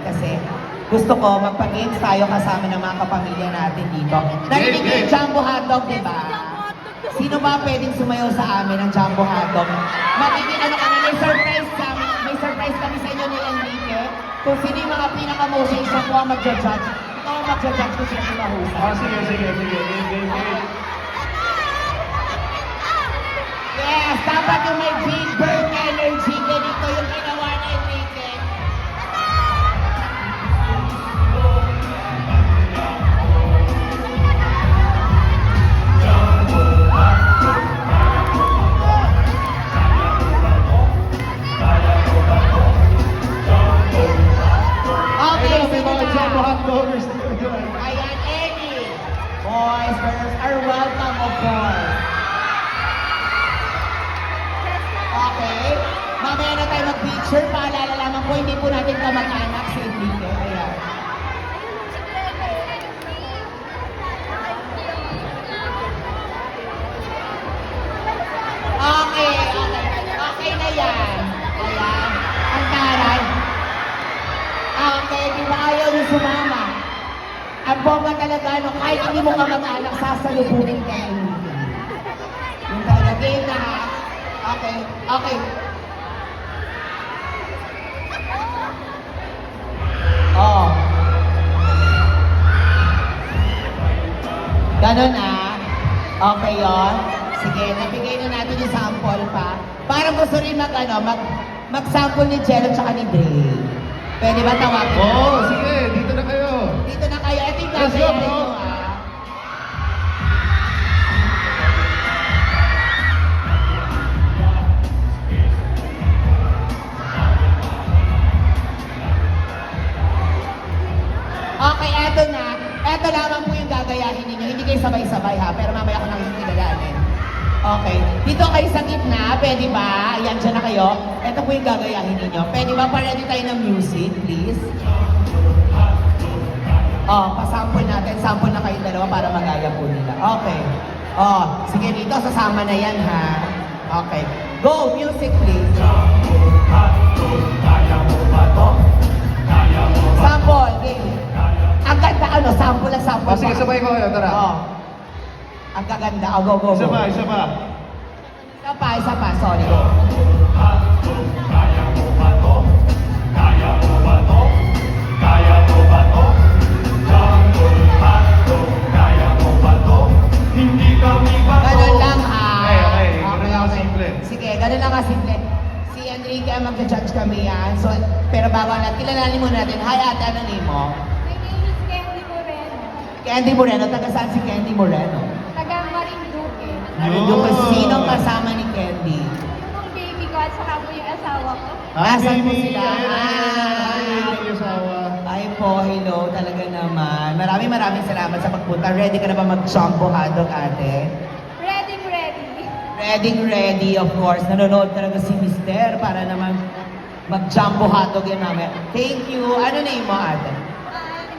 kasi gusto ko magpa-games tayo kasama ng mga kapamilya natin dito. Narinig niyo yung Jumbo Hotdog, di ba? Sino ba pwedeng sumayaw sa amin ng Jumbo Hotdog? Magiging ano kami, may surprise kami sa inyo ni Enrique. Kung sino yung mga pinaka-motion, siya po ang magja-judge. Ikaw ang magja-judge kung sino yung mahusay. Oh, sige. Game. Yes, dapat yung may big burn energy. Ganito yung ginawa ni Enrique. Okay, Ito, may sige mga na. Jumbo Hotdoggers. Ayan, Eddie. Boys, girls are welcome, of course. Okay. Mamaya na tayo mag-picture. Paalala lamang po, hindi po natin kamag-anak si Enrique. Ayan. Okay na yan. Ayan. Ang taray. Okay, di ba ayaw niyo sumama? Ang bomba talaga, no, kahit hindi mo kamag-anak, sasalubungin ka ng Enrique. Yung talaga, game na ha. Okay. Oh. Ganon ah. Okay yun. Sige, nabigay na natin yung sample pa. Parang gusto rin mag-sample ni Jello tsaka ni Dre. Pwede ba tawagin? Oh, sige, dito na kayo. Dito na kayo. Ito yung Let's go, gagayahin bro. nyo ah. Okay, eto na. Eto lamang po yung gagayahin ninyo. Hindi kayo sabay-sabay ha, pero mamaya ko nang kilalanin. Okay. Dito kayo sa gitna, pwede ba? Ayan, dyan na kayo. Eto po yung gagayahin ninyo. Pwede ba pa-ready tayo ng music, please? Oh, pasample natin. Sample na kayo dalawa para magaya po nila. Okay. Oh, sige dito, sasama na yan ha. Okay. Go, music please. Sample, game. Ang ganda, sample lang, sample. Oh, sige, sabay ko kayo, tara. Oh. Ang gaganda. Oh, go. Isa pa. Isa pa, sorry. Ganun lang ha. Okay. Ganun lang kasimple. Sige, ganun lang kasimple. Si Enrique ang magja-judge kami yan. So, pero bago na, kilalanin muna natin. Hi ate, ano name mo? My name is Candy Moreno. Candy Moreno. Taga saan si Candy Moreno? Taga Marinduque. Yung sinong kasama ni Candy? Yung baby ko at saka po yung asawa ko. Nasaan po baby. sila? Ay, yung asawa. Ay po, hello, talaga naman. Maraming salamat sa pagpunta. Ready ka na ba mag-jumbo hotdog, ate? Ready. Ready, of course. Nanonood talaga si Mister para naman mag-jumbo hotdog yan namin. Thank you. Ano name mo, ate?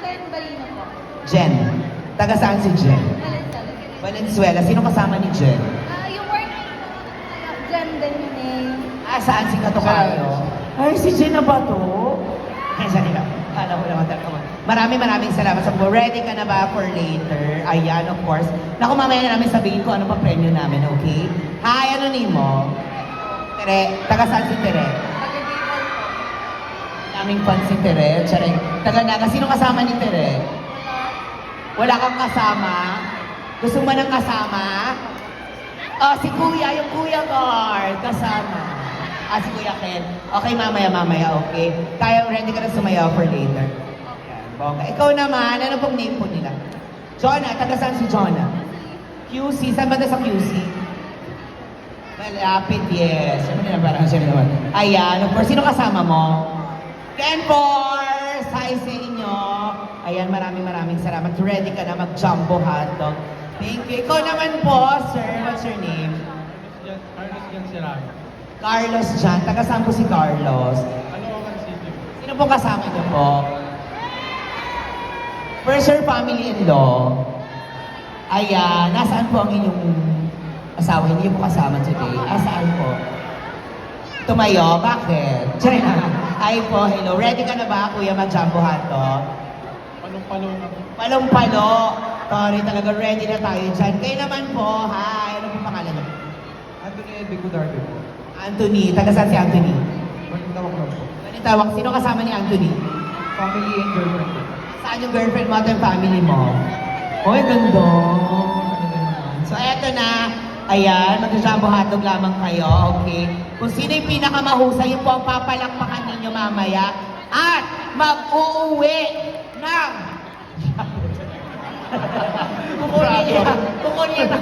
Glenn Balino po. Jen. Taga saan si Jen? Valenzuela. Valenzuela. Sino kasama ni Jen? Yung worker ko, Glenn din yun eh. Saan si Katokayo? Ay, si Jen na ba to? Ay, sorry lang. Kala ko naman talaga. Maraming salamat sa po. Ready ka na ba for later? Ayan, of course. Naku, mamaya na namin sabihin ko ano pa premyo namin, okay? Hi, ano name mo? Tere. Taga saan si Tere? Daming fan si Tere. Tsare. Taga Naga. Sino kasama ni Tere? Wala kang kasama? Gusto mo nang kasama? Oh, si Kuya, yung Kuya Guard. Kasama. Si Kuya Ken. Okay, mamaya, okay? Kaya ready ka na sumayaw for later. Yan, bongga. Ikaw naman, ano pong name po nila? Jonah, taga saan si Jonah? QC, saan ba sa QC? Malapit, yes. Ano nila, parang siya naman. Ayan, of course, sino kasama mo? Ken Force! Hi sa inyo. Ayan, maraming salamat. Ready ka na mag-jumbo hotdog. Thank you. Ikaw naman po, sir. What's your name? Carlos Gansirano. Carlos Jan. Taga saan po si Carlos? Caloocan City. Sino po kasama niyo po? First, your family-in-law. Ayan. Nasaan po ang inyong asawa? Hindi po kasama today. Saan po? Tumayo? Bakit? Diyan na. Hi po, hello. Ready ka na ba, Kuya, mag-jumbo hotdog? Palong-palong ako. Palong-palo. Sorry, talaga ready na tayo dyan. Kayo naman po, hi. Ano po pangalan niyo? Anthony Edico Darby po. Anthony. Taga saan si Anthony? Manitawag lang po. Manitawak. Sino kasama ni Anthony? Family and girlfriend po. Saan yung girlfriend mo at yung family mo? Oy, ganda. So, eto na. Ayan, mag-jumbo hotdog lamang kayo, okay? Kung sino yung pinakamahusay, yun po ang papalakpakan ninyo mamaya. At mag-uuwi ng... Kukunin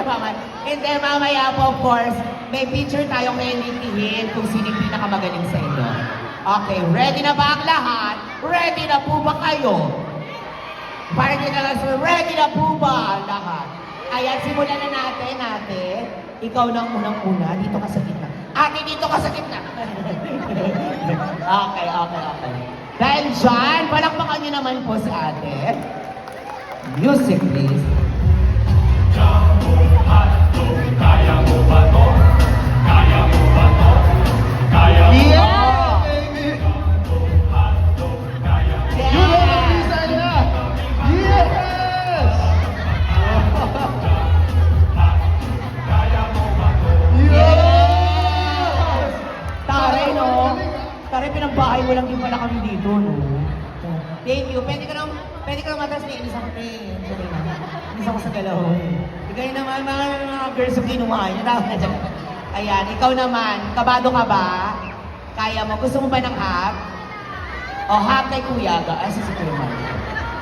mamaya. And then mamaya po, of course, may picture tayong elitihin kung sino yung pinakamagaling sa inyo. Okay, ready na ba ang lahat? Ready na po ba kayo? Parang yun na lang, sir. Ready na po ba ang lahat? Ayan, simulan na natin, ate. Ikaw na ang unang-una. Dito ka sa gitna. Ate, dito ka sa gitna. Okay. Dahil dyan, palakpakan niyo naman po si ate. Music, please. Yeah! Baby! Yeah! You know the Bisaya! Yes! Yes! Taray, no? Taray, pinagbahay mo lang din pala kami dito, no? Thank you. Pwede ka nang matas ni Inis ako, friend. Sorry na. Inis ako sa galaw. Ikaw yun naman, mga girls yung kinuha niya. Tama na dyan. Ayan, ikaw naman. Kabado ka ba? Kaya mo? Gusto mo ba ng half? O half kay Kuya? Ay, si Kuya man.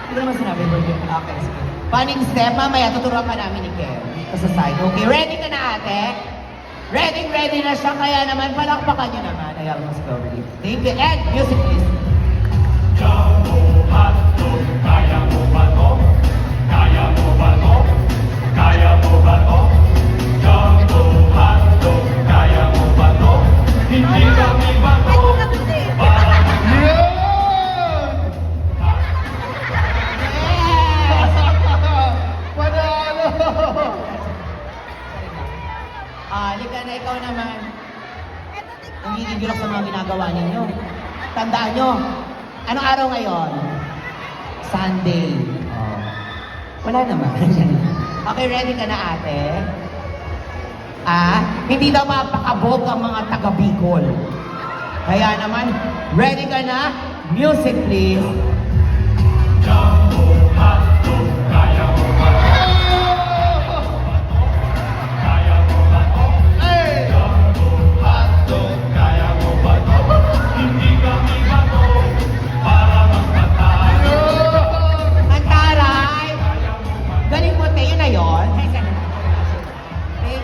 Hindi ko naman sinabi, birthday. Okay, sige. Panning step, mamaya tuturuan pa namin ni Ken. Sa side. Okay, ready ka na, ate? Ready na siya. Kaya naman, palakpakan niyo naman. Ayan, mas slowly. Thank you. And music, please. Yes! Panalo! Halika na, ikaw naman. Nanggigigil ako sa mga ginagawa ninyo. Tandaan nyo, anong araw ngayon? Sunday. Oh. Wala naman. Okay, ready ka na, ate? Hindi daw mapakabog ang mga taga-Bicol. Kaya naman, ready ka na? Music, please. Ang taray! Galing mo, te. Yun na yun. Thank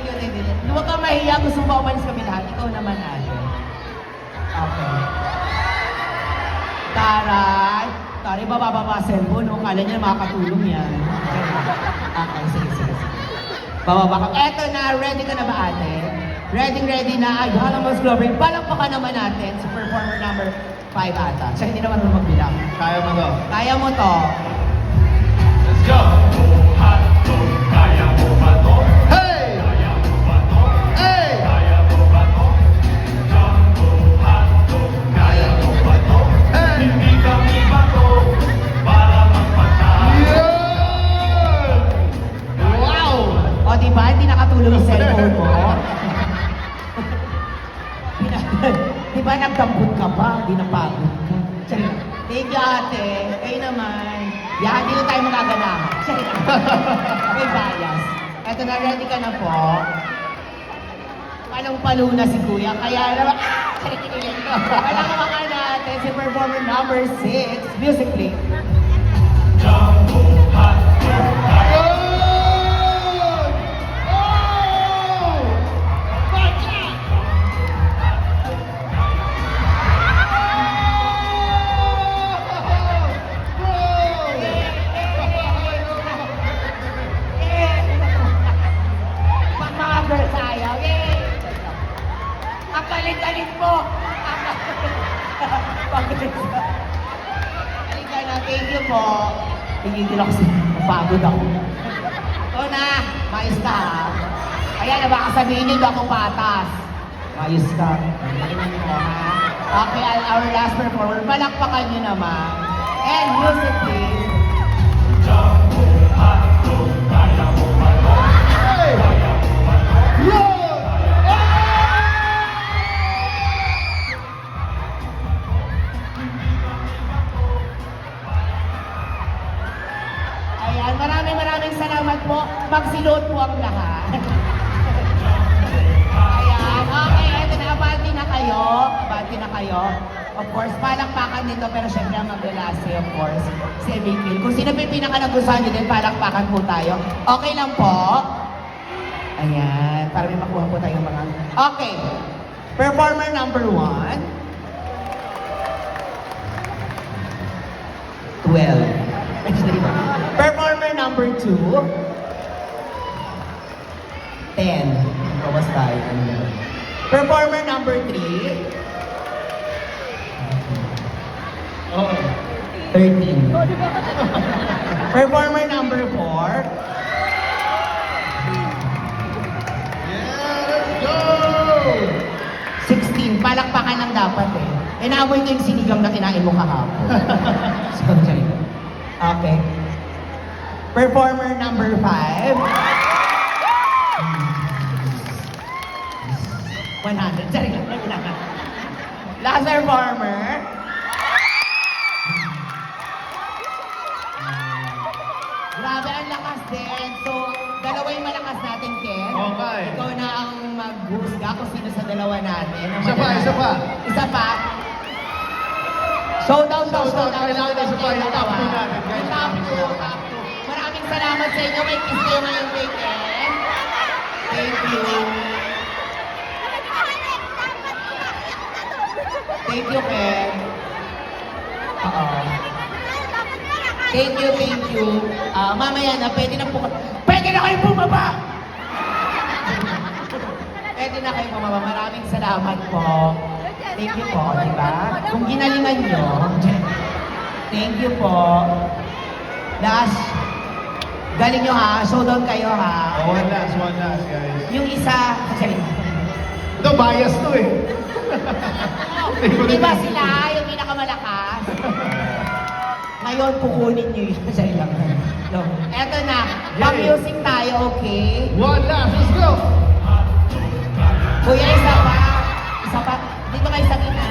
you, thank you. Huwag kang mahiya. Gusto mo ba umalis kami lahat? Ikaw naman, ate. Okay. Taray! Taray, bababa sa cellphone. No? Kala niya makakatulong yan. Okay, sige. Bababa ka. Eto na. Ready ka na ba, ate? Ready na. Ay, halang mas global. Palakpakan naman natin si performer number 5 ata. Siya hindi naman magbilang. Kaya mo to. Kaya mo to. Let's go! Hey! Hey! Hey! Yun! Wow! O, diba? Hindi nakatulong yung cellphone mo. Diba nagdampot ka pa? Hindi napagod ka. Thank you, ate. Kayo naman. Yan, hindi na tayo magaganahan. May bias. Eto na, ready ka na po. Palong-palo na si Kuya. Kaya naman, palakpakan natin si performer number 6. Music, please. Yun! Oh! Bacha! Pang mga girls ayaw. Yay! Ang galing-galing mo! Halika na, thank you po. Tingin ako sa pagod ako. Ito na, maayos ka ha. Ayan, baka sabihin niyo, hindi ako patas. Maayos ka. Tingnan niyo ha. Okay, our last performer. Palakpakan nyo naman. And music, please. Hey! Yun! Ayan, maraming salamat po. Magsilot po ang lahat. Ayan, okay, eto na, abati na kayo. Abati na kayo. Of course, palakpakan nito, pero syempre ang maglalasi, of course, si Emil. Kung sino pa yung pinaka-nagustuhan nyo din, palakpakan po tayo. Okay lang po? Ayan, para may makuha po tayong mga... Okay, performer number 1. 12. Performer number 2. 10. Bawas tayo. Performer number 3. Oo. 13. Performer number 4. Yeah, let's go! 16. Palakpakan lang dapat eh. Inaamoy ko yung sinigang na kinain mo kahapon. So, sorry. Okay. Performer number 5. $100. Sorry lang. Last performer. Grabe, ang lakas din. So, dalawa yung malakas natin, Ken. Okay. Ikaw na ang maghusga kung sino sa dalawa natin. ang Isa pa, mananalo. isa pa. Isa pa. Showdown daw, Showdown. showdown. Kailangan isa pa, yung top dalawa. two natin, guys. Yung top two, top two. Maraming salamat sa inyo. May kiss kayo ngayong weekend. Thank you. Thank you, Ken. Oo. Thank you. Mamaya na, pwede na kayo bumaba! Pwede na kayo bumaba. Maraming salamat po. Thank you po, di ba? Kung ginalingan nyo, thank you po. Last, galing nyo ha, showdown kayo ha. Oh, one last, guys. Yung isa, sorry. Ito, bias to eh. Di ba sila yung pinakamalakas? Ngayon, kukunin nyo yun. Sorry lang. No. Eto na, pa-music tayo, okay? One last, let's go! Kuya, isa pa. Dito kayo sa gitna.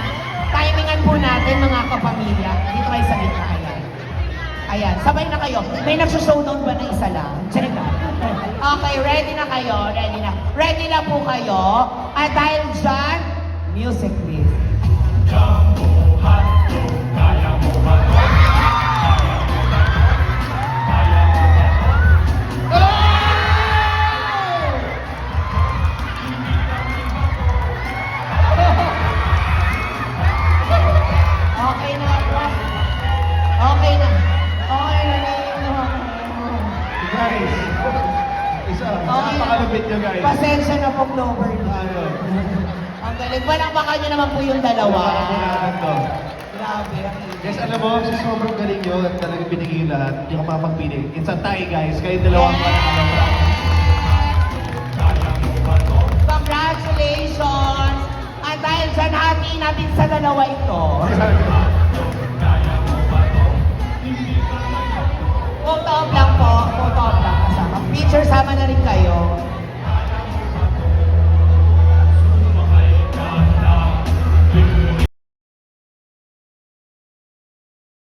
Timingan po natin, mga kapamilya. Dito kayo sa gitna, ayan. Sabay na kayo. May nagsushowdown ba na isa lang? Sorry lang. Okay, ready na kayo? Ready na po kayo? At dahil dyan, music please. Okay na. Guys, isa, napakalupit nyo guys. Pasensya na po, Clover. Ayun. Ang galing. Palakpakan nyo naman po yung dalawa. Wala natin to. Grabe. Guys, alam mo, sa sobrang galing nyo at talagang binigay yung lahat, hindi ko mapagpili. It's a tie, guys. Kayo dalawang panalo. Congratulations! At dahil dyan, hatiin natin sa dalawa ito.